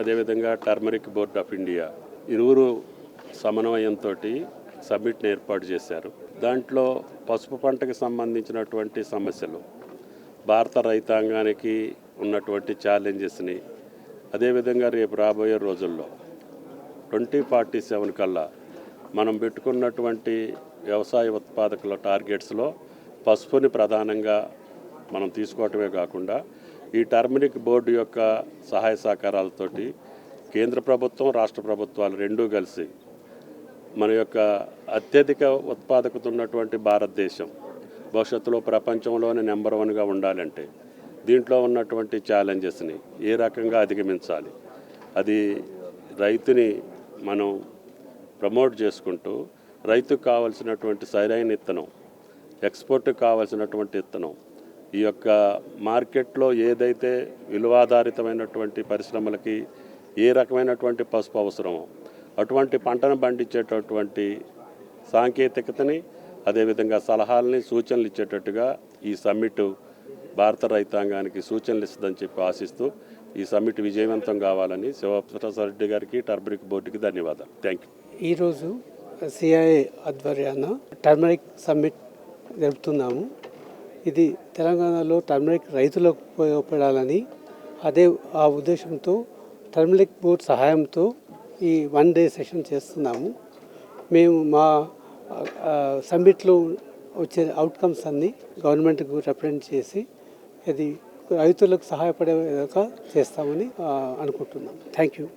అదేవిధంగా turmeric board of India ఇరువురు సమన్వయంతో సమ్మిట్ని ఏర్పాటు చేశారు. దాంట్లో పసుపు పంటకు సంబంధించినటువంటి సమస్యలు, భారత రైతాంగానికి ఉన్నటువంటి ఛాలెంజెస్ని, అదేవిధంగా రేపు రాబోయే రోజుల్లో 2047 కల్లా మనం పెట్టుకున్నటువంటి వ్యవసాయ ఉత్పాదకుల టార్గెట్స్లో పసుపుని ప్రధానంగా మనం తీసుకోవటమే కాకుండా ఈ టర్మరిక్ బోర్డు యొక్క సహాయ సహకారాలతోటి కేంద్ర ప్రభుత్వం, రాష్ట్ర ప్రభుత్వాలు రెండూ కలిసి మన యొక్క అత్యధిక ఉత్పాదకత ఉన్నటువంటి భారతదేశం భవిష్యత్తులో ప్రపంచంలోనే నెంబర్ 1గా ఉండాలంటే దీంట్లో ఉన్నటువంటి ఛాలెంజెస్ని ఏ రకంగా అధిగమించాలి, అది రైతుని మనం ప్రమోట్ చేసుకుంటూ రైతుకు కావాల్సినటువంటి సరైన విత్తనం, ఎక్స్పోర్ట్కి కావాల్సినటువంటి విత్తనం, ఈ యొక్క మార్కెట్లో ఏదైతే విలువాధారితమైనటువంటి పరిశ్రమలకి ఏ రకమైనటువంటి పసుపు అవసరమో అటువంటి పంటను పండించేటటువంటి సాంకేతికతని, అదేవిధంగా సలహాలని, సూచనలు ఇచ్చేటట్టుగా ఈ సమ్మిట్ భారత రైతాంగానికి సూచనలు ఇస్తుందని చెప్పి ఆశిస్తూ ఈ సమ్మిట్ విజయవంతం కావాలని శివప్రసాద్ రెడ్డి గారికి, టర్మరిక్ బోర్డుకి ధన్యవాదాలు. Thank you. ఈరోజు సిఐఏ ఆధ్వర్యాన టర్మరిక్ సమ్మిట్ జరుపుతున్నాము. ఇది తెలంగాణలో టర్మరిక్ రైతులకు ఉపయోగపడాలని ఆ ఉద్దేశంతో టర్మరిక్ బోర్డ్ సహాయంతో ఈ 1 డే సెషన్ చేస్తున్నాము. మేము మా సమ్మిట్లో వచ్చే అవుట్కమ్స్ అన్నీ గవర్నమెంట్కు రిప్రజెంట్ చేసి అది రైతులకు సహాయపడే విధంగా చేస్తామని అనుకుంటున్నాం. Thank you.